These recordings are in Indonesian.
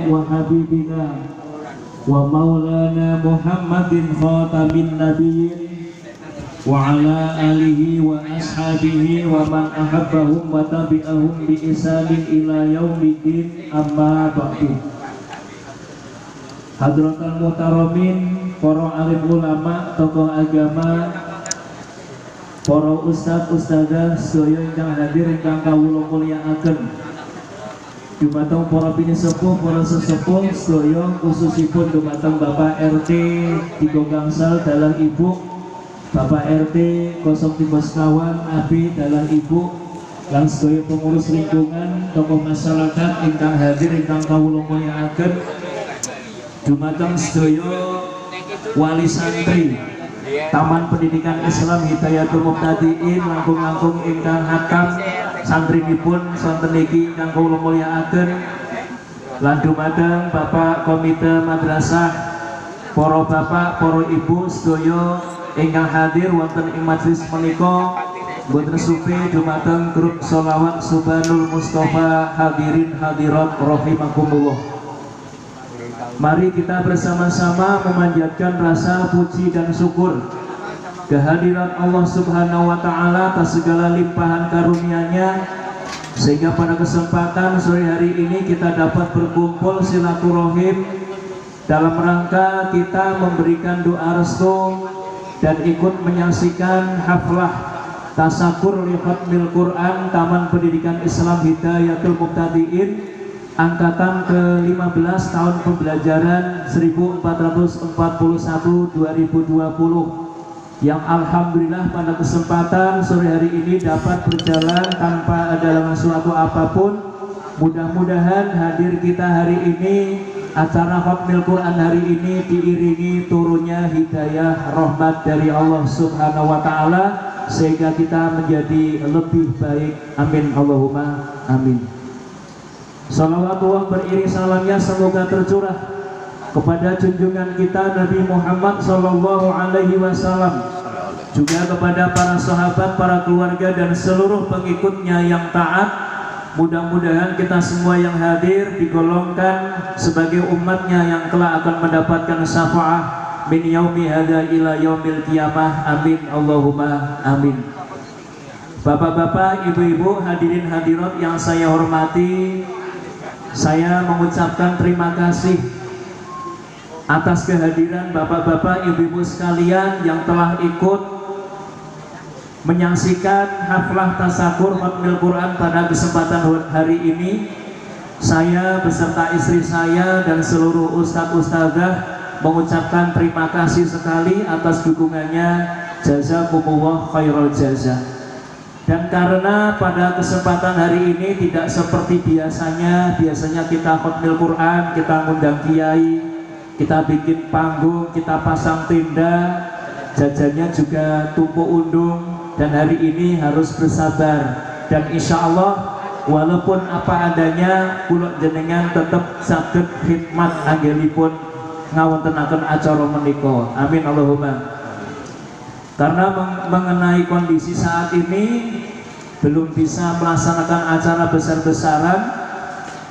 وحبيبنا ومولانا محمد خاتم النبيين وعلى آله وأصحابه ومن أحبهم وتبعهم بإحسان إلى يوم الدين أما بعد. Hadratul Muhtaramin, para alim ulama, tokoh agama, para ustadz ustadzah sedaya ingkang hadir ingkang kawula mulyakaken. Dumateng para pinisepuh, para sesepuh sedaya khususipun dumateng Bapak RT 3 Gangsal dalang Ibu, Bapak RT 0 Kawan Abi dalang Ibu, lan sedaya pengurus lingkungan, tokoh masyarakat ingkang hadir ingkang kawula mulyakaken. Dumateng sedaya wali santri Taman Pendidikan Islam Hidayatul Muqtadiin langkung-langkung ingkang hatam santrinipun sonten niki ingkang kula mulyakaken, lan dumateng Bapak Komite Madrasah, para bapak, para ibu sedaya ingkang hadir wonten ing majelis menika, boten supi dumateng grup sholawat Subhanul Mustafa hadirin hadirat rahimakumullah. Mari kita bersama-sama memanjatkan rasa puji dan syukur kehadiran Allah Subhanahu wa Ta'ala atas segala limpahan karunia-Nya, sehingga pada kesempatan sore hari ini kita dapat berkumpul silaturahim dalam rangka kita memberikan doa restu dan ikut menyaksikan haflah tasakur li khatmil Quran Taman Pendidikan Islam Hidayatul Muqtadiin angkatan ke-15 tahun pembelajaran 1441-2020 yang alhamdulillah pada kesempatan sore hari ini dapat berjalan tanpa ada halangan suatu apapun. Mudah-mudahan hadir kita hari ini, acara khatmil Quran hari ini diiringi turunnya hidayah rahmat dari Allah Subhanahu wa Ta'ala, sehingga kita menjadi lebih baik. Amin Allahumma amin. Salawatullah beriring salamnya semoga tercurah kepada junjungan kita Nabi Muhammad Sallallahu Alaihi Wasallam, juga kepada para sahabat, para keluarga dan seluruh pengikutnya yang taat. Mudah-mudahan kita semua yang hadir digolongkan sebagai umatnya yang kelak akan mendapatkan syafaat min yaumi hadza ila yaumil qiyamah. Amin Allahumma amin. Bapak-bapak, ibu-ibu, hadirin hadirat yang saya hormati, saya mengucapkan terima kasih atas kehadiran bapak-bapak, ibu-ibu sekalian yang telah ikut menyaksikan haflah tasakur khatmil Quran pada kesempatan hari ini. Saya beserta istri saya dan seluruh ustadz ustadzah mengucapkan terima kasih sekali atas dukungannya. Jazakumullah khairal jazaa. Dan karena pada kesempatan hari ini tidak seperti biasanya kita khatmil Quran, kita ngundang kiai, kita bikin panggung, kita pasang tenda, jajannya juga tumpuk undung, dan hari ini harus bersabar. Dan insya Allah walaupun apa adanya, kula jenengan tetap saged khidmat anggelipun ngawontenaken acara menika. Amin Allahumma. Karena mengenai kondisi saat ini belum bisa melaksanakan acara besar-besaran,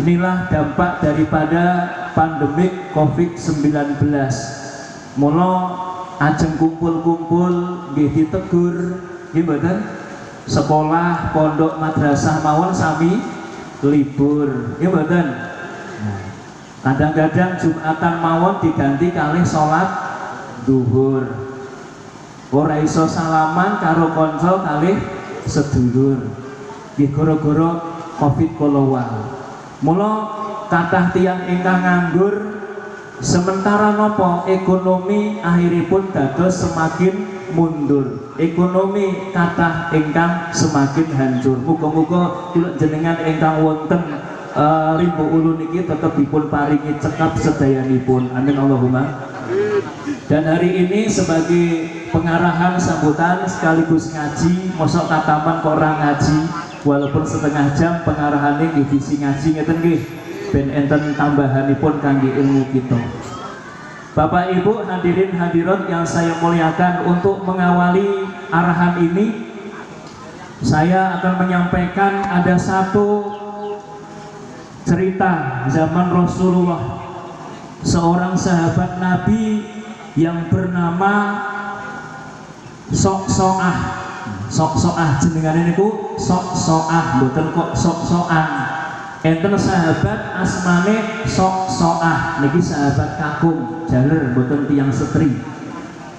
inilah dampak daripada pandemik COVID-19. Mula ajeng kumpul-kumpul nggih ditegur, nggih mboten? Sekolah, pondok, madrasah mawon sami libur, nggih mboten? Kadang-kadang Jumatan mawon diganti kalih sholat duhur. Ora iso salaman karo konco kalih sedulur, nggih gara-gara Covid kolowal. Mula kathah tiyang ingkang nganggur, sementara nopo ekonomi akhiripun dados semakin mundur. Ekonomi kathah ingkang semakin hancur. Muga-muga kula jenengan ingkang wonten Rimbo Ulu niki tetep dipun paringi cekap sedayanipun. Amin Allahumma. Dan hari ini sebagai pengarahan sambutan sekaligus ngaji, mosok kataman kok ora ngaji, walaupun setengah jam pengarahane divisi ngaji ngeten nggih, ben enten tambahanipun kangge ilmu kita. Bapak Ibu hadirin hadirat yang saya muliakan, untuk mengawali arahan ini saya akan menyampaikan ada satu cerita zaman Rasulullah, seorang sahabat Nabi yang bernama Sok-Soah. Sok-Soah jenengane niku Sok-Soah, mboten kok Sok-Soan. Enten sahabat asmane Sok-Soah, niki sahabat kakung, jaler mboten tiyang setri.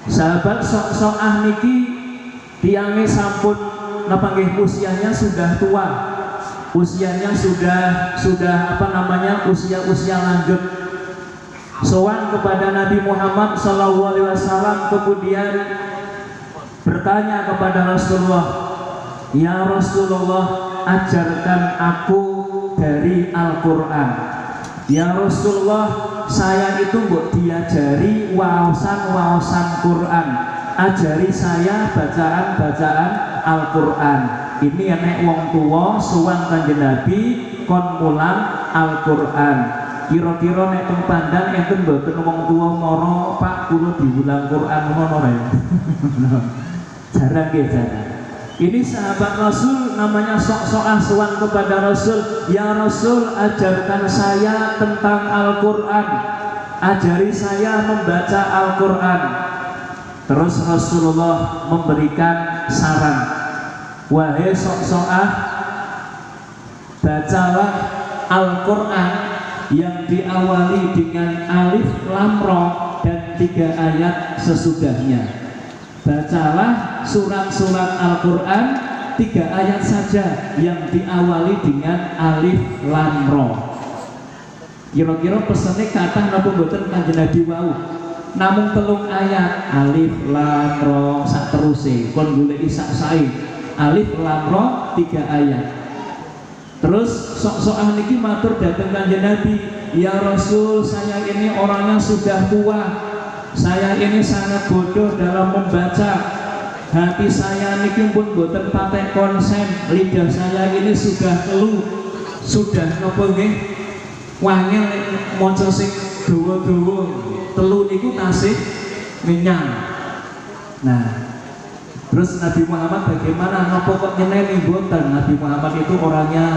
Sahabat Sok-Soah niki tiange sampun napa nggih usianya sudah tua. Usianya sudah apa namanya? usia lanjut. Sowan kepada Nabi Muhammad SAW, kemudian bertanya kepada Rasulullah, "Ya Rasulullah, ajarkan aku dari Al-Quran." "Ya Rasulullah, saya itu mbok diajari waosan Quran. Ajari saya bacaan Al-Quran." Ini enek wong tua sowan Kanjeng Nabi kon mulang Al-Quran. Kira-kira nek teng Pandan enten mboten wong tua mara, "Pak, kula diulang Quran," ngono ya. Jarang nggih, jarang. Ini sahabat Rasul namanya Sok-Soah sowan kepada Rasul, "Ya Rasul, ajarkan saya tentang Al-Quran. Ajari saya membaca Al-Quran." Terus Rasulullah memberikan saran, "Wahai Sok-Soah, bacalah Al-Quran yang diawali dengan alif lam ra dan 3 ayat sesudahnya. Bacalah surat-surat Al-Quran 3 ayat saja yang diawali dengan alif lam ra." Kira-kira pesannya kata napa mboten Kanjeng Nabi wau? Namung 3 ayat, alif lam ra sak teruse, kon goleki sak sae. Alif lam ra 3 ayat. Terus Sok-Soah niki matur datang Kanjeng Nabi, "Ya Rasul, saya ini orangnya sudah tua. Saya ini sangat bodoh dalam membaca. Hati saya niki pun boten patek konsen. Lidah saya ini sudah keluh. Sudah napa nggih? Wangel maca sing dawa-dawa. Telu niku tasih menyang." Nah, terus Nabi Muhammad bagaimana? Napa kok nyeneni mboten? Nabi Muhammad itu orangnya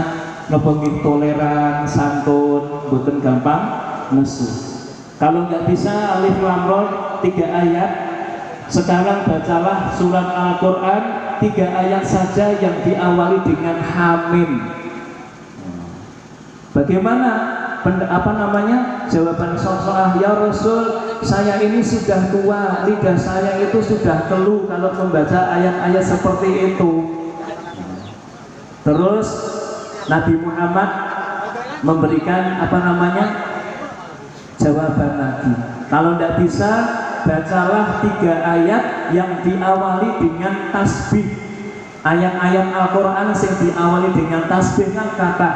napa nggih toleran, santun, mboten gampang nesu. Kalau nggak bisa alif lam ra 3 ayat, sekarang bacalah surat Al-Quran 3 ayat saja yang diawali dengan hamim. Bagaimana apa namanya jawaban Sok-Soah? "Ya Rasul, saya ini sudah tua, lidah saya itu sudah keluh kalau membaca ayat-ayat seperti itu." Terus Nabi Muhammad memberikan apa namanya jawaban lagi, "Kalau tidak bisa, bacalah 3 ayat yang diawali dengan tasbih." Ayat-ayat Al-Quran yang diawali dengan tasbih kan kata,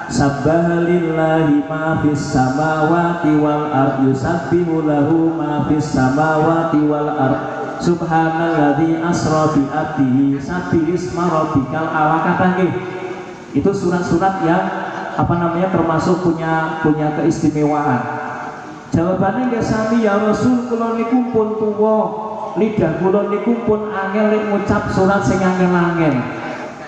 "Sabbahalillahi ma fis samawati wal ard, yusabbihu lahu ma fis samawati wal ard, subhanalladzi asra bi abdihi, sabbihisma rabbikal a'la." Kata nggih, itu surat-surat yang apa namanya termasuk punya keistimewaan. Jawabannya nggih sami, "Ya Rasul, kula niku pun tuwa, lidah kula niku pun angel nek ngucap surat sing angel-angel."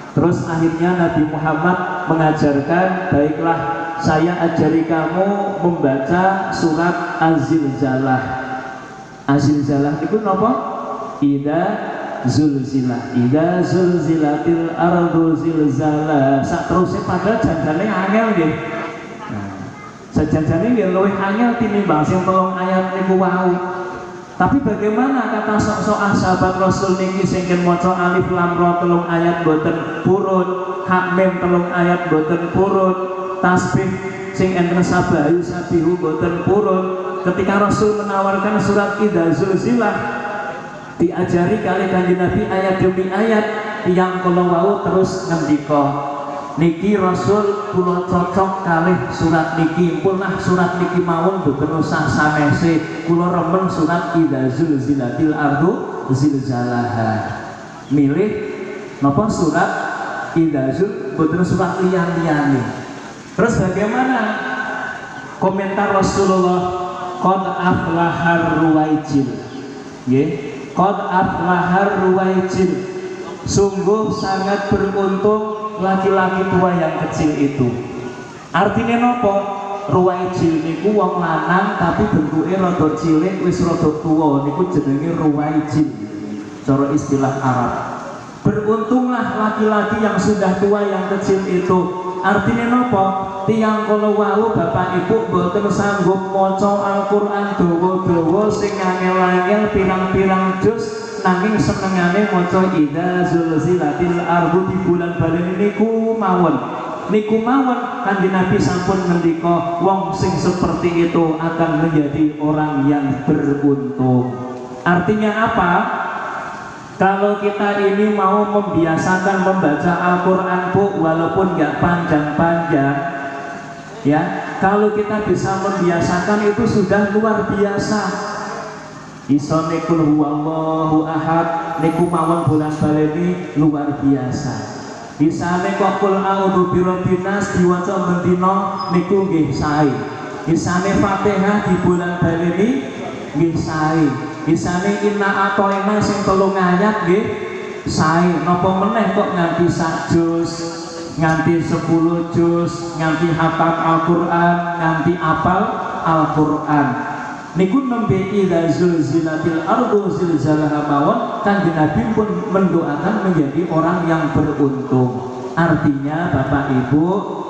Terus akhirnya Nabi Muhammad mengajarkan, "Baiklah, saya ajari kamu membaca surat Az-Zilzalah." Az-Zilzalah itu napa? Idza zulzilah, idza zulzilatil ardu zilzala. Sak terusé padahal janjane angel nggih. Sejanjane nggih luwih angel tinimbang sing 3 ayat niku wau. Tapi bagaimana kata Sok-Soah sahabat Rasul niki sing maca alif lam ra 3 ayat boten purun, hamim 3 ayat boten purun, tasbih sing enten sabahu sabihu boten purun. Ketika Rasul menawarkan surat Idza Zulzilah, diajari kali Kanjeng Nabi ayat demi ayat, yang kula wau terus ngendika, "Niki Rasul kula cocok kalih surat niki, punah surat niki mawon boten usah sanese, kula remen surat Idza Zulzilatil ardu zilzalaha." Milih napa surat Idza Zul, boten surat liyan-liyane. Terus bagaimana komentar Rasulullah? "Qad aflahar ruwaijil." Nggih, qad aflahar ruwaijil. Sungguh sangat beruntung laki-laki tua yang kecil itu. Artinya nopo? Ruwaijil niku wong lanang tapi bentuknya rada cilik wis rada tuwa niku jenenge ruwaijil. Cara istilah Arab. Beruntunglah laki-laki yang sudah tua yang kecil itu. Artinya nopo? Tiang kalau wau bapak ibu boten sanggup maca Al-Qur'an dawa-dawa sing angel-angel pirang-pirang juz nanging senengane maca idza zulzilatil ardu di bulan balen niku mawon. Niku mawon Kanjeng Nabi sampun ngendika wong sing seperti itu akan menjadi orang yang beruntung. Artinya apa? Kalau kita ini mau membiasakan membaca Al-Qur'an Bu, walaupun nggak panjang-panjang ya, kalau kita bisa membiasakan itu sudah luar biasa. Isone kul huwallahu ahad niku mawon bulan baleni luar biasa. Isane kok kul a'udzu birabbin nas diwaca bendina niku nggih sae. Isane Fatihah di bulan baleni nggih sae. Isane inna atoina sing 3 ayat nggih sae. Napa meneh kok nganti sak juz, nganti 10 juz, nganti hafal Al-Qur'an, nganti apal Al-Qur'an. Niku nembe idza zulzilatil ardu zilzalaha mawon Kanjeng Nabi pun mendoakan menjadi orang yang beruntung. Artinya Bapak Ibu,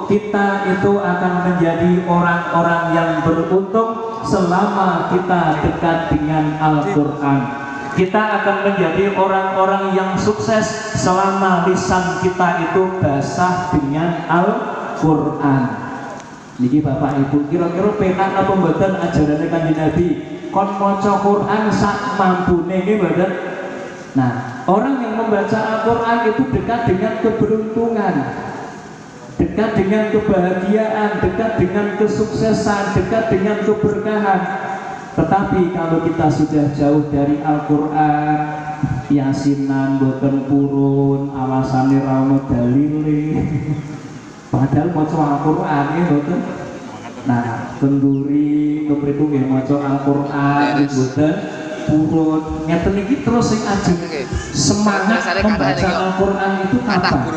kita itu akan menjadi orang-orang yang beruntung selama kita dekat dengan Al-Qur'an. Kita akan menjadi orang-orang yang sukses selama lisan kita itu basah dengan Al-Qur'an. Niki Bapak Ibu kira-kira penak apa mboten ajarane Kanjeng Nabi kon maca Quran sak mampune nggih mboten. Nah, orang yang membaca Al-Qur'an itu dekat dengan keberuntungan, dekat dengan kebahagiaan, dekat dengan kesuksesan, dekat dengan keberkahan. Tetapi kalau kita sudah jauh dari Al-Qur'an, yasinan mboten purun, alasane ra ono dalile. Padahal maca Al-Qur'an ya mboten. Nah, kenduri kepritu nggih maca Al-Qur'an mboten purun. Ngeten iki terus sing ajeng semangat membaca Al-Qur'an itu apa?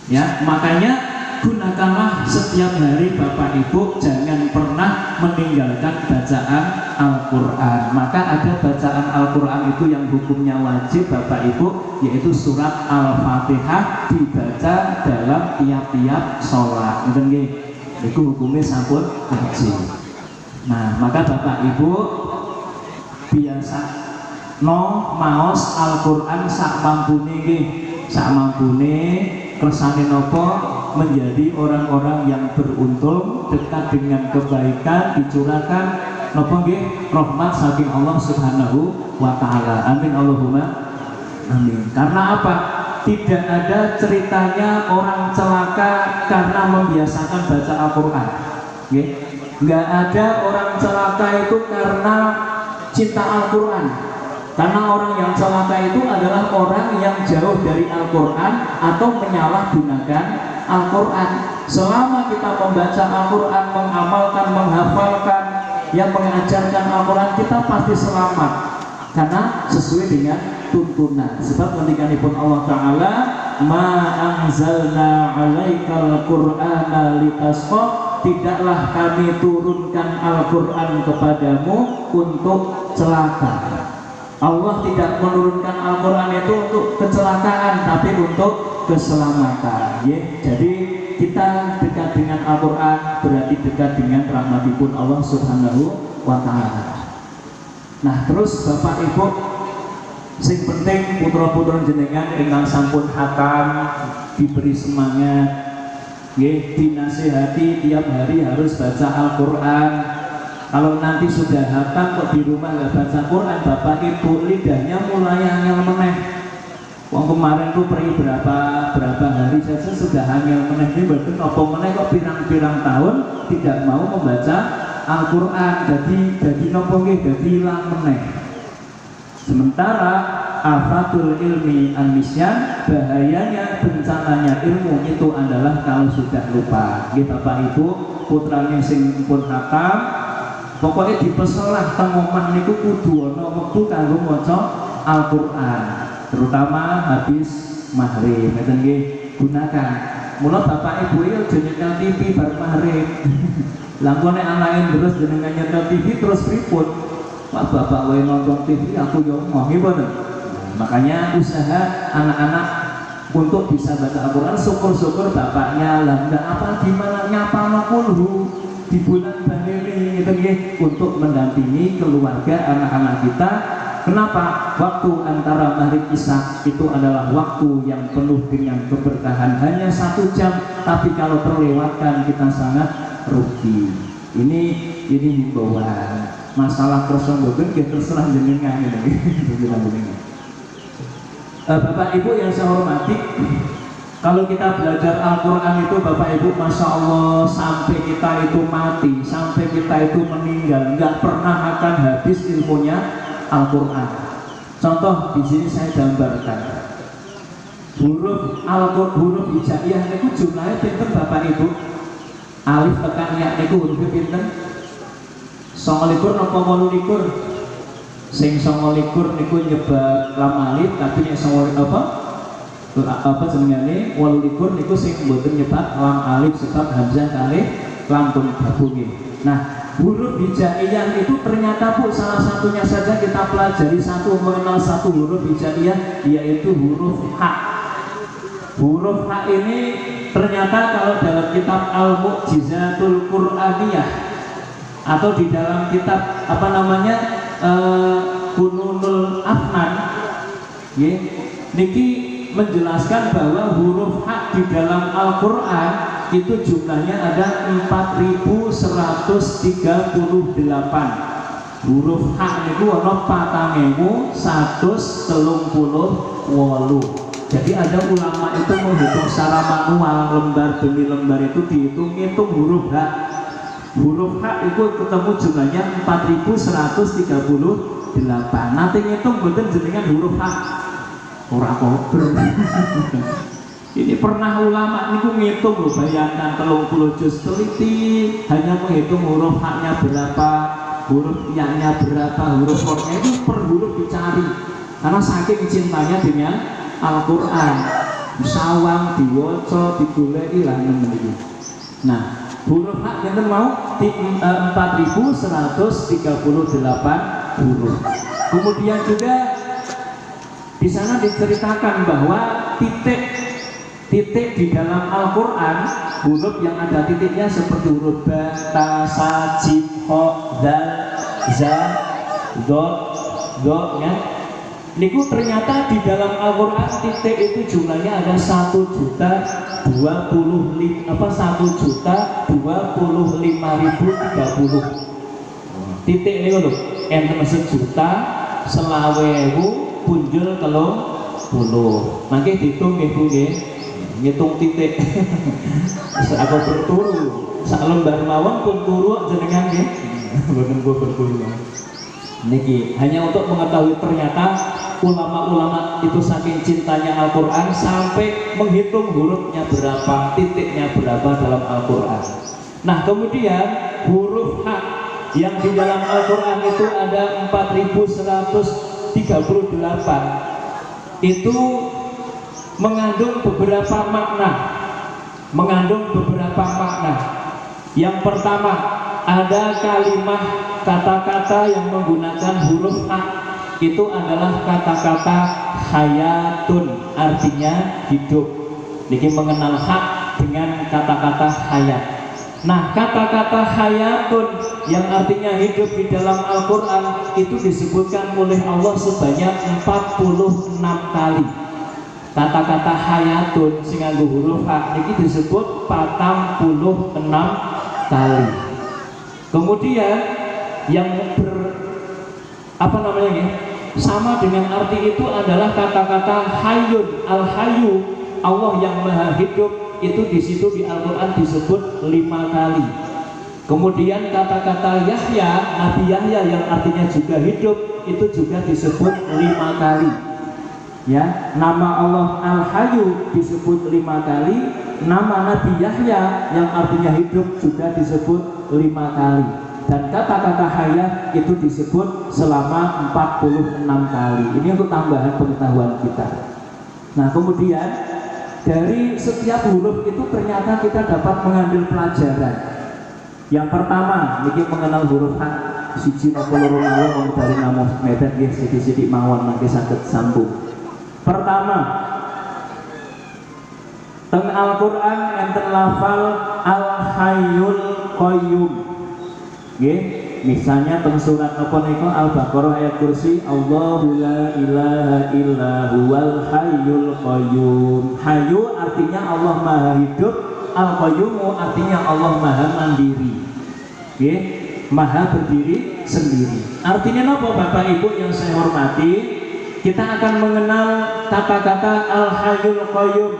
Ya, makanya gunakanlah setiap hari Bapak Ibu, jangan pernah meninggalkan bacaan Al-Qur'an. Maka ada bacaan Al-Qur'an itu yang hukumnya wajib Bapak Ibu, yaitu surat Al-Fatihah dibaca dalam tiap-tiap sholat. Itu hukumnya sampun wajib. Nah, maka Bapak Ibu biasa maos Al-Qur'an sak mampune nggih, sak mampune kersane napa menjadi orang-orang yang beruntung, dekat dengan kebaikan, dicurahkan napa nggih rahmat saking Allah Subhanahu wa taala. Amin Allahumma amin. Karena apa? Tidak ada ceritanya orang celaka karena membiasakan baca Al-Qur'an. Nggih. Enggak ada orang celaka itu karena cinta Al-Qur'an. Karena orang yang celaka itu adalah orang yang jauh dari Al-Qur'an atau menyalahgunakan Al-Qur'an. Selama kita membaca Al-Qur'an, mengamalkan, menghafalkan, yang mengajarkan Al-Qur'an, kita pasti selamat karena sesuai dengan tuntunan. Sebab ngendikanipun Allah Ta'ala, ma anzalna 'alaikal qur'ana litasqa, tidaklah kami turunkan Al-Qur'an kepadamu untuk celaka. Allah tidak menurunkan Al-Qur'an itu untuk kecelakaan, tapi untuk keselamatan. Ya, jadi kita dekat dengan Al-Qur'an berarti dekat dengan rahmatipun Allah Subhanahu wa taala. Nah, terus Bapak Ibu, sing penting putra-putra jenengan ingkang sampun hatam diberi semangat, nggih, dinasihati tiap hari harus baca Al-Qur'an. Kalau nanti sudah hatam kok di rumah nggak baca Quran, Bapak Ibu lidahnya mulai angel meneh. Wong kemarin tuh pergi berapa hari saja sudah angel meneh. Ini berarti apa meneh kok pirang-pirang tahun tidak mau membaca Al-Qur'an. Jadi nopo nggih dadi ilang meneh. Sementara afatul ilmi an-nisyan, bahayanya bencananya ilmu itu adalah kalau sudah lupa. Nggih Bapak Ibu, putrane sing pun hatam pokoknya dipesolah tengomah niku kudu ana wektu kanggo maca Al-Qur'an, terutama habis maghrib. Ngeten nggih, gunakan Mula bapak ibu itu jenengan TV bar maghrib. Langkone anake terus jenengan nyetel TV terus pripun? Pak bapak wae nonton TV aku yo mau gimana? Makanya usaha anak-anak untuk bisa baca Al-Quran, syukur-syukur bapaknya lah enggak apa gimana nyapa makuluhu di bulan Badiri gitu ya, untuk mendampingi keluarga anak-anak kita. Kenapa? Waktu antara maghrib isya itu adalah waktu yang penuh dengan keberkahan, hanya 1 jam, tapi kalau terlewatkan kita sangat rugi. Ini himbauan. Masalah kosong boten ya terserah jenengan gitu. Bapak Ibu yang saya hormati, kalau kita belajar Al-Quran itu Bapak Ibu, Masya Allah, sampai kita itu mati, sampai kita itu meninggal, nggak pernah akan habis ilmunya Al-Quran. Contoh di sini saya gambarkan huruf Al-Quran, huruf hijaiyah itu jumlahnya pinten Bapak Ibu? Alif tekan ya itu hurufnya pinten? 29 napa 28? Sing 29 niku nyebar lam alif, tapi nek apa jenengane 28 niku sing mboten nyebat lam alif sebab hamzah kalih lam pun gabung. Nah, huruf hijaiyah itu ternyata Bu salah satunya saja kita pelajari mengenal satu huruf hijaiyah, yaitu huruf H. Huruf H ini ternyata kalau dalam kitab Al-Mu'jizatul Qur'aniyah atau di dalam kitab apa namanya Kununul Afnan ya, niki menjelaskan bahwa huruf H di dalam Al-Quran itu jumlahnya ada 4138 huruf H niku ana 4138. Jadi ada ulama itu menghitung secara manual lembar demi lembar itu dihitung huruf H. Huruf H itu ketemu jumlahnya 4138. Nanti ngitung mboten jenengan huruf H. Ora kober. Ini pernah ulama niku ngitung loh, bayangkan 30 juz teliti hanya menghitung huruf H-nya berapa, huruf Y-nya berapa, huruf O-nya itu per huruf dicari. Karena saking cintanya dengan Al-Quran, disawang, diwoco, digoleki lah ngene. Nah, huruf H yang mau di 4138 huruf. Kemudian juga di sana diceritakan bahwa titik di dalam Al-Quran, huruf yang ada titiknya seperti huruf ba, ta, sa, jim, ho, dal, za, do, ya. Niku ternyata di dalam Al-Quran titik itu jumlahnya ada 1.025.030 titik ini loh, enten 1.000.000 punjul 30. Mangke dihitung ibu ngitung titik. Aku berturu sak lembar mawon pun turu jenengan nggih. Mboten kula berturu. Niki hanya untuk mengetahui ternyata ulama-ulama itu saking cintanya Al-Quran sampai menghitung hurufnya berapa, titiknya berapa dalam Al-Quran. Nah, kemudian huruf H yang di dalam Al-Quran itu ada 4138. Itu mengandung beberapa makna. Yang pertama, ada kalimat kata-kata yang menggunakan huruf A, itu adalah kata-kata hayatun, artinya hidup. Niki mengenal hak dengan kata-kata hayat. Nah, kata-kata hayatun yang artinya hidup di dalam Al-Quran itu disebutkan oleh Allah sebanyak 46 kali. Kata-kata hayatun sing nganggo huruf H niki disebut 46 kali. Kemudian yang sama dengan arti itu adalah kata-kata hayyun, al-hayyu, Allah yang maha hidup, itu di situ di Al-Quran disebut 5 kali. Kemudian kata-kata Yahya, Nabi Yahya yang artinya juga hidup, itu juga disebut 5 kali. Ya, nama Allah Al-Hayyu disebut 5 kali, nama Nabi Yahya yang artinya hidup juga disebut 5 kali. Dan kata-kata hayat itu disebut selama 46 kali. Ini untuk tambahan pengetahuan kita. Nah, kemudian Dari setiap huruf itu ternyata kita dapat mengambil pelajaran. Yang pertama, niki mengenal huruf H. Siji napa loro mawon dari nama medan nggih sithik-sithik mawon mangke saged sambung. Pertama, teng Al-Qur'an enten lafal Al-Hayyul Qayyum. Nggih, misalnya teng surat apa niku Al-Baqarah ayat kursi Allahu la ilaha illa huwal hayyul qayyum. Hayyu artinya Allah Maha Hidup, Al-Qayyum artinya Allah Maha Mandiri. Nggih, Maha berdiri sendiri. Artinya apa Bapak Ibu yang saya hormati? Kita akan mengenal kata-kata Al-Hayyul Qayyum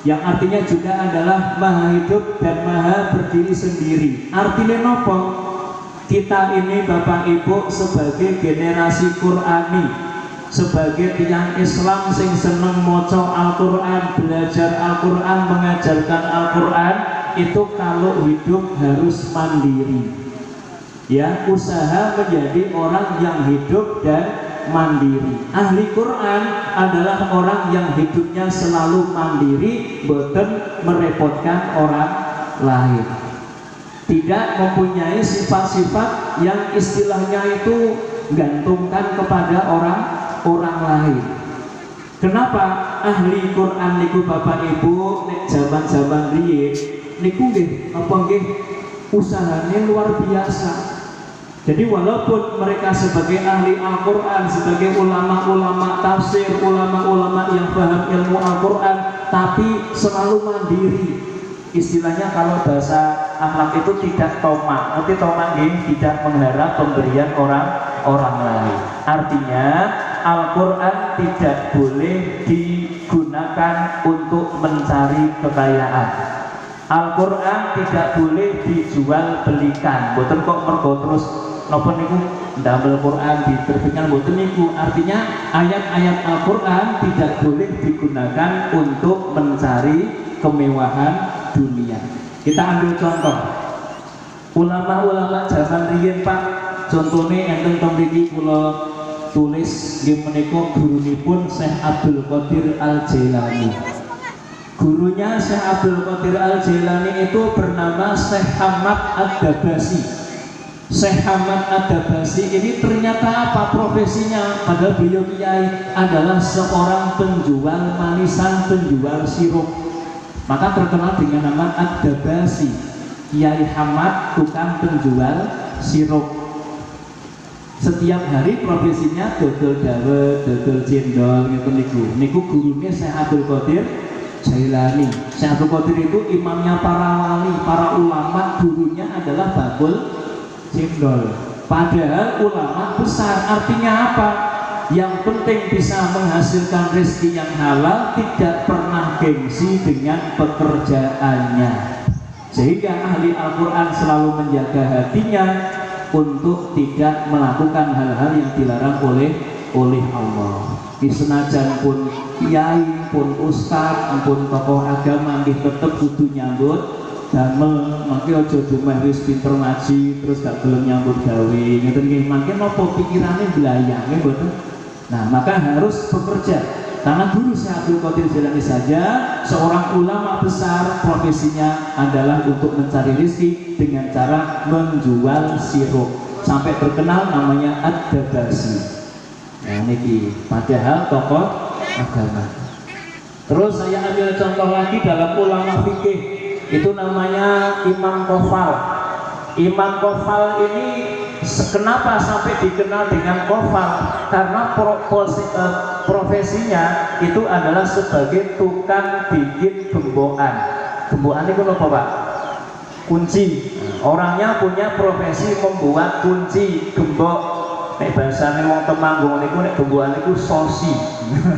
yang artinya juga adalah Maha Hidup dan Maha berdiri sendiri. Artinya apa? Kita ini Bapak Ibu sebagai generasi Qur'ani, sebagai tiang Islam sing seneng maca Al-Qur'an, belajar Al-Qur'an, mengajarkan Al-Qur'an, itu kalau hidup harus mandiri. Ya, usaha menjadi orang yang hidup dan mandiri. Ahli Quran adalah orang yang hidupnya selalu mandiri, boten merepotkan orang lain. Tidak mempunyai sifat-sifat yang istilahnya itu gantungkan kepada orang lain. Kenapa ahli Quran niku Bapak Ibu nek zaman-zaman riyin niku nggih apa nggih usahanya luar biasa. Jadi walaupun mereka sebagai ahli Al-Quran, sebagai ulama-ulama tafsir, ulama-ulama yang paham ilmu Al-Quran, tapi selalu mandiri. Istilahnya kalau bahasa akhlak itu tidak tomak. Nanti tomak ini tidak mengharap pemberian orang lain. Artinya Al-Quran tidak boleh digunakan untuk mencari kekayaan. Al-Quran tidak boleh dijual belikan. Boten kok mergo terus napa niku ndamel Quran diterbitkan boten niku. Artinya ayat-ayat Al-Qur'an tidak boleh digunakan untuk mencari kemewahan dunia. Kita ambil contoh ulama-ulama zaman riyin Pak. Contohnya enten teng mriki kula tulis nggih menika gurunipun Syekh Abdul Qadir Al-Jailani. Gurunya Syekh Abdul Qadir Al-Jailani itu bernama Syekh Hamad Ad-Dabasi. Syekh Hamad Ad-Dabasi ini ternyata apa profesinya? Padahal beliau kiai adalah seorang penjual manisan, penjual sirup. Maka terkenal dengan nama Ad-Dabasi. Kiai Hamad tukang penjual sirup. Setiap hari profesinya dodol dawet, dodol cendol gitu niku. Niku gurunya Syekh Abdul Qadir Jailani. Syekh Abdul Qadir itu imamnya para wali, para ulama, gurunya adalah bakul cendol. Padahal ulama besar. Artinya apa? Yang penting bisa menghasilkan rezeki yang halal, tidak pernah gengsi dengan pekerjaannya. Sehingga ahli Al-Quran selalu menjaga hatinya untuk tidak melakukan hal-hal yang dilarang oleh Allah. Senajan pun kiai, pun ustaz, pun tokoh agama tetap kudu nyambut damel, mangke aja dumeh wis pinter ngaji terus gak gelem nyambut gawe. Ngeten nggih, mangke napa pikirane blayang nggih mboten. Nah, maka harus bekerja. Karena guru Syekh Abdul Qadir Jailani saja seorang ulama besar, profesinya adalah untuk mencari rezeki dengan cara menjual sirup. Sampai terkenal namanya Ad-Dabasi. Nah, niki padahal tokoh agama. Terus saya ambil contoh lagi dalam ulama fikih. Itu namanya Imam Qofal. Imam Qofal ini kenapa sampai dikenal dengan Qofal? Karena profesinya itu adalah sebagai tukang bikin gembokan. Gembokan itu apa Pak? Kunci. Orangnya punya profesi membuat kunci gembok. Nek bahasane wong Temanggung niku nek gembokan niku sosi.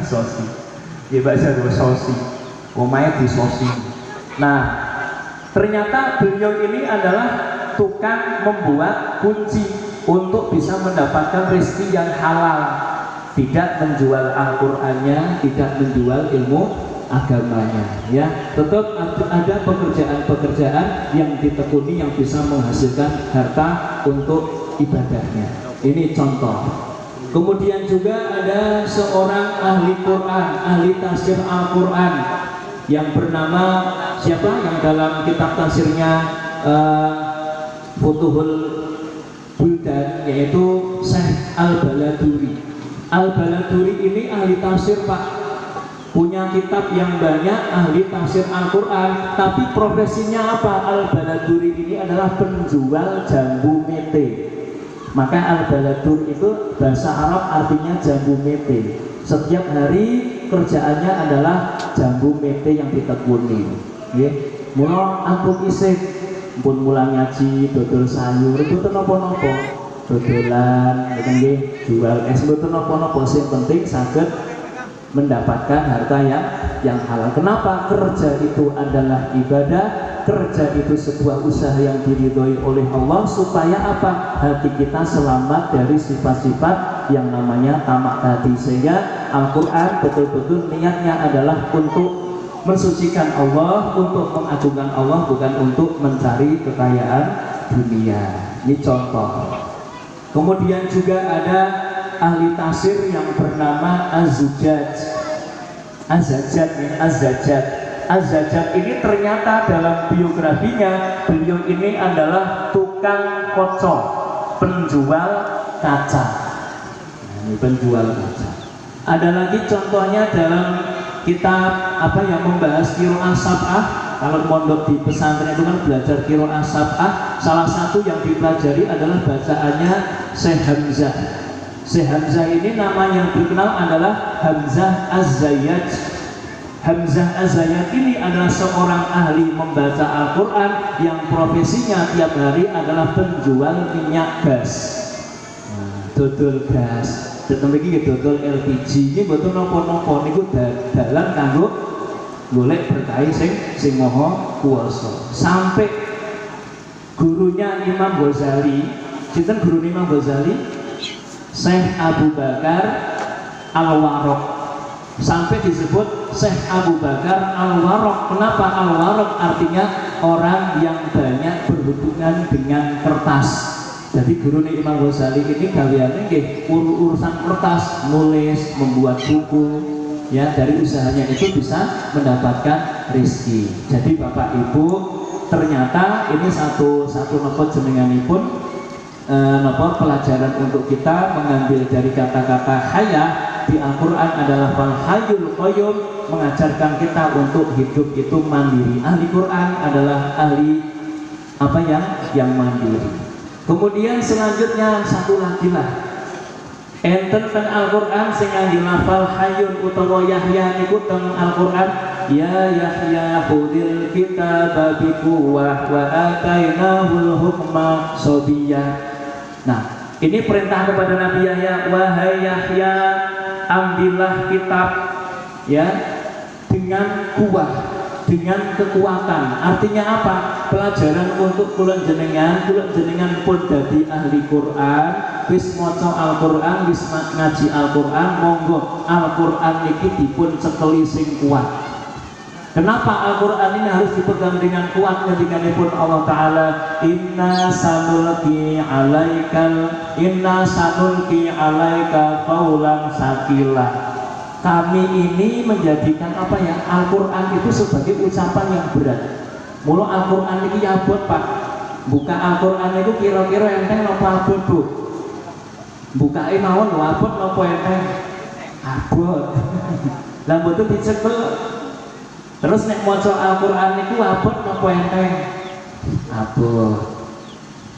Sosi. Ya bahasa sosi. Omahe di sosi. Nah, ternyata beliau ini adalah tukang membuat kunci untuk bisa mendapatkan rezeki yang halal. Tidak menjual Al-Qur'annya, tidak menjual ilmu agamanya, ya. Tetap ada pekerjaan-pekerjaan yang ditekuni yang bisa menghasilkan harta untuk ibadahnya. Ini contoh. Kemudian juga ada seorang ahli Quran, ahli tafsir Al-Quran. yang bernama siapa yang dalam kitab tafsirnya Futuhul Buldan, yaitu Syekh Al-Baladuri. Al-Baladuri ini ahli tafsir Pak, punya kitab yang banyak, ahli tafsir Al-Quran, tapi profesinya apa? Al-Baladuri ini adalah penjual jambu mete. Maka Al-Baladur itu bahasa Arab artinya jambu mete. Setiap hari kerjaannya adalah jambu mete yang ditekuni. Mula ampun isih pun mulang ngaji, dodol sayur, mboten napa-napa, dodolan, nggih, jual es, mboten napa-napa, sing penting saged mendapatkan harta yang halal. Kenapa? Kerja itu adalah ibadah, kerja itu sebuah usaha yang diridhoi oleh Allah, supaya apa? Hati kita selamat dari sifat-sifat yang namanya tamak tadi. Sehingga Al-Quran betul-betul niatnya adalah untuk mensucikan Allah, untuk mengagungkan Allah, bukan untuk mencari kekayaan dunia. Ini contoh. Kemudian juga ada ahli tafsir yang bernama Az-Zujaj. Az-Zajjaj ini ternyata dalam biografinya beliau ini adalah tukang kocok, penjual kaca. Ini penjual kaca. Ada lagi contohnya dalam kitab apa yang membahas qiraah sab'ah. Kalau mondok di pesantren itu kan belajar qiraah sab'ah. Salah satu yang dipelajari adalah bacaannya Syekh Hamzah. Syekh Hamzah ini nama yang dikenal adalah Hamzah Az-Zayyad. Hamzah Az-Zayyad ini adalah seorang ahli membaca Al-Quran yang profesinya tiap hari adalah penjual minyak gas. Dodol gas. Tetapi ini dodol LPG. Ini betul nopo-nopo. Ini dalan kanggo golek berkah sing moho kuwasa. Sampai gurunya Imam Ghazali, sinten guru Imam Ghazali? Syekh Abu Bakar Al-Warraq. Sampai disebut Syekh Abu Bakar Al-Warraq. Kenapa Al-Warraq? Artinya orang yang banyak berhubungan dengan kertas. Jadi guru Imam Ghazali ini gaweane nggih urusan kertas, nulis, membuat buku, ya, dari usahanya itu bisa mendapatkan rezeki. Jadi Bapak Ibu, ternyata ini satu nopo jenenganipun nopo pelajaran untuk kita mengambil dari kata-kata haya di Al-Quran adalah fal hayyul qayyum, mengajarkan kita untuk hidup itu mandiri. Ahli Quran adalah ahli apa yang mandiri. Kemudian selanjutnya satu lagi lah, enten teng Al-Quran sing ngangge lafal hayyun utawa Yahya niku teng Al-Quran, ya Yahya khudil kitaba biquwwah wa atainahul hukma sabiyya. Nah, ini perintah kepada Nabi Yahya, wahai Yahya, ambillah kitab ya dengan kuat, dengan kekuatan. Artinya apa? Pelajaran untuk kula jenengan pun dadi ahli Quran, wis maca Al-Quran, wis ngaji Al-Quran, monggo Al-Quran iki dipun cekeli sing kuat. Kenapa Al-Quran ini harus dipegang dengan kuat? Ketika Allah Ta'ala inna sanulki alaika qaulan sakila. Kami ini menjadikan apa ya, Al-Quran itu sebagai ucapan yang berat. Mula Al-Quran ini abot Pak. Buka Al-Quran itu kira-kira enteng napa abot Bu? Buka mawon abot napa enteng? Abot. Lah mboten dicekel. Terus nek maca Al-Quran itu abot napa enteng? Abot.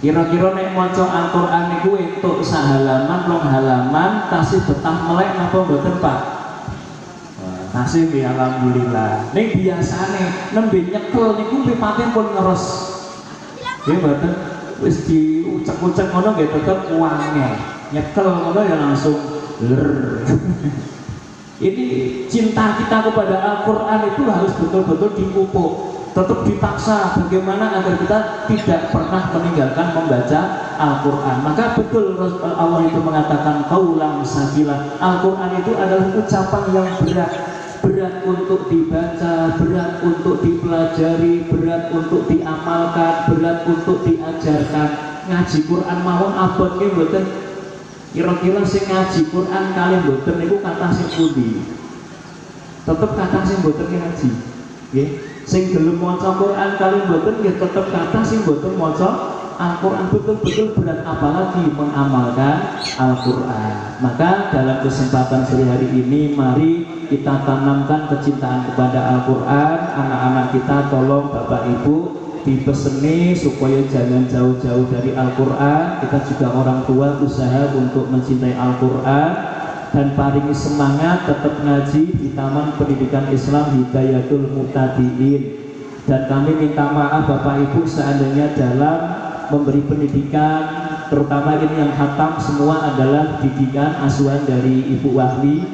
Kira-kira nek maca Al-Quran itu entuk sahalaman, rong halaman, tasih betah melek napa mboten Pak? Tasih ya alhamdulillah. Ning biasane nembe nyekel niku pipate pun ngeres. Nggih mboten wis diucek-ucek ngono nggih tetep wange. Nyekel ngono ya langsung ler. Ini cinta kita kepada Al-Quran itu harus betul-betul dipupuk, tetap dipaksa bagaimana agar kita tidak pernah meninggalkan membaca Al-Quran. Maka betul Allah itu mengatakan qaulan sakila. Al-Quran itu adalah ucapan yang berat, berat untuk dibaca, berat untuk dipelajari, berat untuk diamalkan, berat untuk diajarkan. Ngaji Quran mawon abot nggih mboten. Kira-kira sing ngaji Quran kali mboten niku kata sing pundi? Tetep kata sing mboten ngaji. Nggih. Sing gelem maca Quran kali mboten nggih tetep kathah sing mboten maca Al-Quran, betul-betul berat apalagi mengamalkan Al-Quran. Maka dalam kesempatan sore hari ini mari kita tanamkan kecintaan kepada Al-Quran. Anak-anak kita tolong Bapak Ibu dipeseni supaya jangan jauh-jauh dari Al-Quran. Kita juga orang tua usaha untuk mencintai Al-Quran dan paringi semangat tetap ngaji di Taman Pendidikan Islam Hidayatul Muhtadiin. Dan kami minta maaf Bapak Ibu seandainya dalam memberi pendidikan, terutama ini yang khatam semua adalah didikan asuhan dari Ibu Wahli.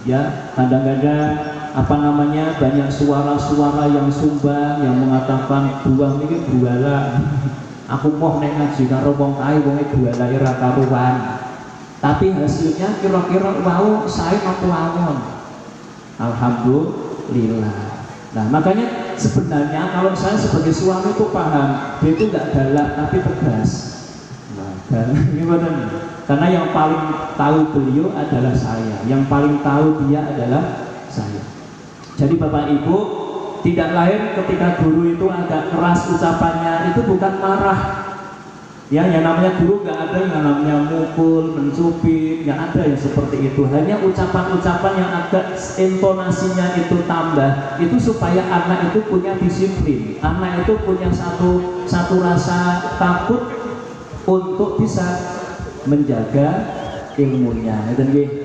Ya, kadang-kadang apa namanya banyak suara-suara yang sumbang yang mengatakan buang ini buala. Aku mau nek ngaji karo wong kae wonge buala ora karuan. Tapi hasilnya kira-kira wau saya apa mawon. Alhamdulillah. Nah, makanya sebenarnya kalau saya sebagai suami itu paham, dia itu nggak galak tapi tegas. Nah, gimana nih? Karena yang paling tahu beliau adalah saya, yang paling tahu dia adalah saya. Jadi Bapak Ibu, tidak lain ketika guru itu agak keras ucapannya, itu bukan marah. Ya, yang namanya guru nggak ada yang namanya mukul, mencubit, nggak ada yang seperti itu. Hanya ucapan-ucapan yang agak intonasinya itu tambah, itu supaya anak itu punya disiplin, anak itu punya satu rasa takut untuk bisa menjaga ilmunya.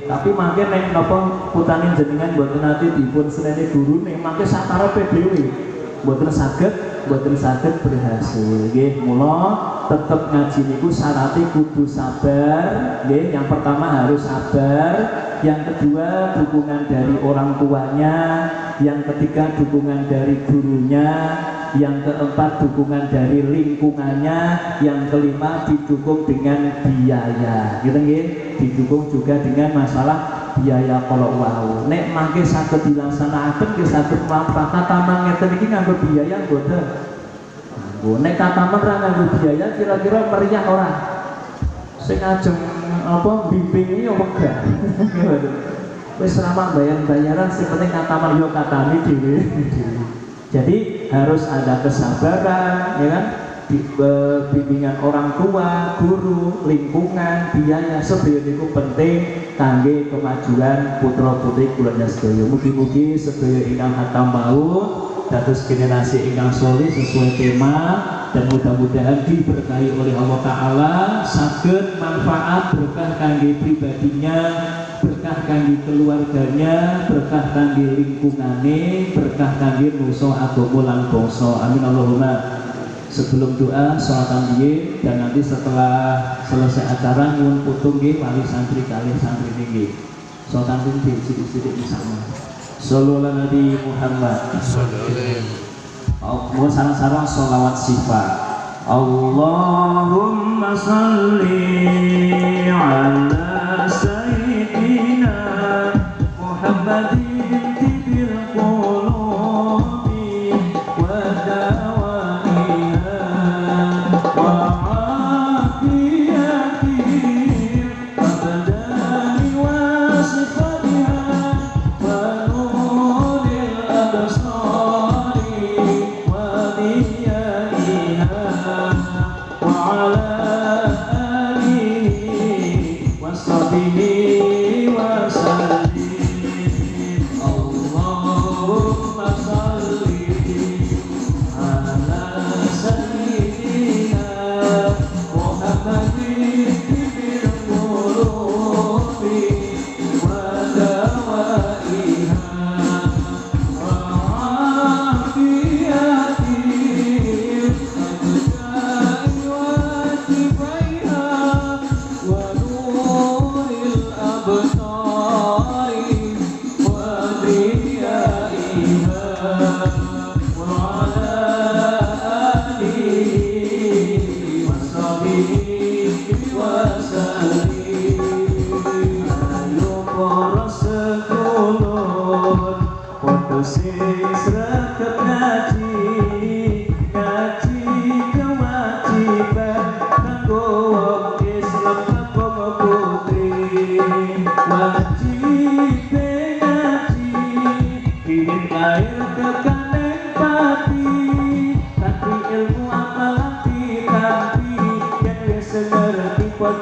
Tapi makin nek napa putanin jenengan mboten nate dipun seneni guru nek makin sakarepe dhewe mboten saged berhasil. Nggih, mula tetap ngaji niku syaratnya kudu sabar. Nggih, yang pertama harus sabar, yang kedua dukungan dari orang tuanya, yang ketiga dukungan dari gurunya, yang keempat dukungan dari lingkungannya, yang kelima didukung dengan biaya. Gitu nggih, didukung juga dengan masalah biaya kalau wau. Nek mangke saged dilaksanakan nggih saged mlampahan taman ngeten iki nganggo biaya mboten. Nek kataman ra nganggo biaya kira-kira meriah ora? Sing ajeng apa bimbingi yo wegah. Wis ramah bayaran sing penting kataman yo katani dhewe. Jadi harus ada kesabaran, ya kan? Bimbingan orang tua, guru, lingkungan, biaya sedaya niku penting kangge kemajuan putra-putri kula sedaya. Mugi-mugi sedaya ingkang hatam maut dados generasi ingkang soleh sesuai tema, dan mudah-mudahan diberkahi oleh Allah Ta'ala, saged manfaat berkah kangge pribadinya, berkah kangge keluarganya, berkah kangge lingkungane, berkah kangge nusa agama lan bangsa. Amin Allahumma. Sebelum doa sholatan nggih, dan nanti setelah selesai acara nyuwun putung nggih wali santri kalih santri nggih. Sholatan nggih sithik-sithik misalnya. Sallallahu Nabi Muhammad. Mau sarang-sarang sholawat sifat. Allahumma sholli ala sayyidina Muhammadin tibil qulubi wa dawaiha wa afiyati abdani wa sifatiha wa nuril absari wa diyaiha wa ala alihi wa sahbihi wa sallim.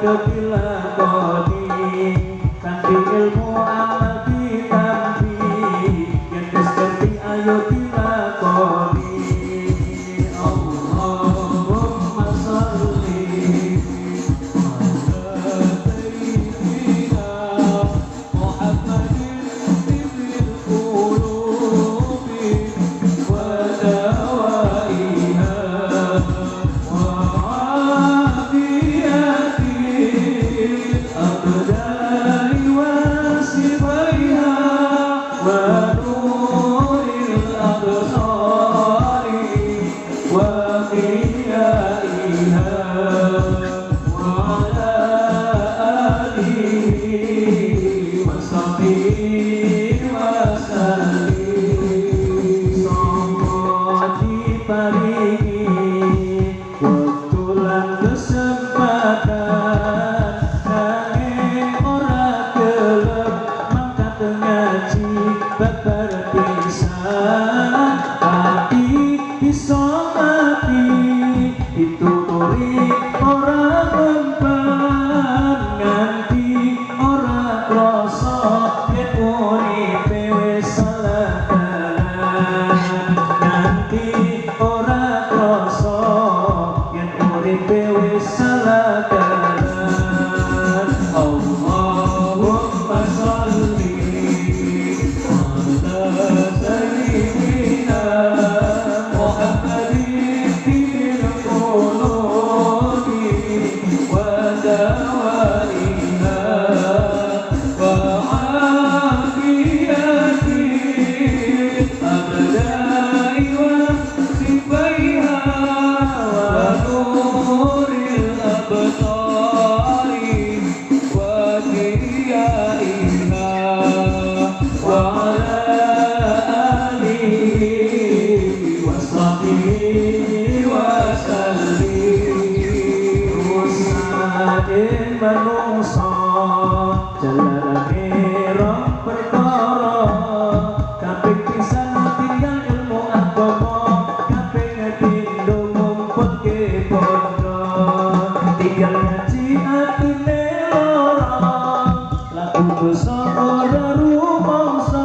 padha dilakoni kanthi ilmu amal ditampi yen wis ngerti ayo dilakoni Allahumma sholli ala sayyidina Muhammadin tibil qulubi wa dawaiha wa afiyatil abdai wa sifaiha wa nuril absari wa qiyaiha wa ala alihi wa sahbihi wa sallim Sangka diparingi waktu lan kesempatan nanging ora gelem mangkat ngaji babar pisan tapi bisa mati dituturi ora mempan nganti ora krasa yen uripe wis salah dalan nganti ora krasa yen uripe wis salah dalan Allahumma sholli ala sayyidina Muhammadin tibil qulubi wa dawaiha wa afiyatil abdai wa sifaiha wa nuril absari wa qiyaiha wa ala alihi wa sahbihi wa sallim Rusakin manungsa jalarane rong perkara kaping pisan tinggal ilmu agama kaping pindho ngumpulke pondok tinggal ngaji atine lara laku dosa ora rumangsa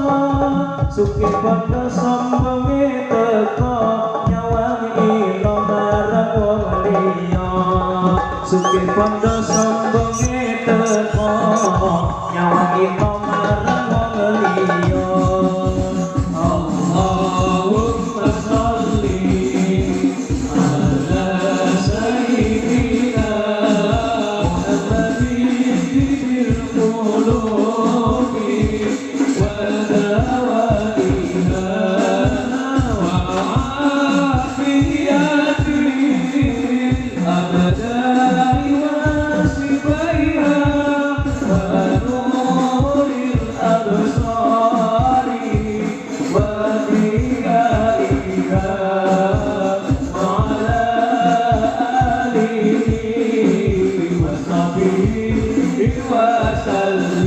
sugih padha sombonge teko nyawang ilo marang wong liya sugih padha sombonge teko nyawang ilo marang wong liya Allahumma sholli ala sayyidina Muhammadin tibil qulubi wa dawaiha wa afiyatil abdai wa sifaiha wa nuril absari wa qiyaiha wa ala alihi wa sahbihi wa sallim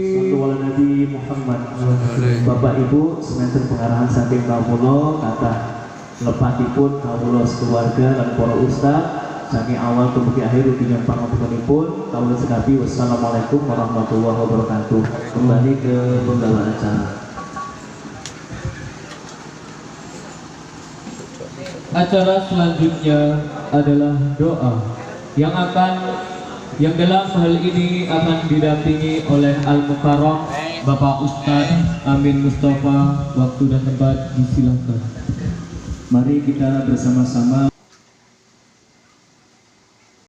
Sallu ala Nabi Muhammad. Bapak Ibu semester pengarahan saking kawula kata lepatipun kawula sekeluarga dan para ustaz saking awal dumugi akhir dengan pangapuntenipun kawula sekapi wassalamualaikum warahmatullahi wabarakatuh. Kembali ke penggawa acara. Acara selanjutnya adalah doa yang dalam hal ini akan didampingi oleh Al-Mukarram Bapak Ustadz Amin Mustafa. Waktu dan tempat disilahkan. Mari kita bersama-sama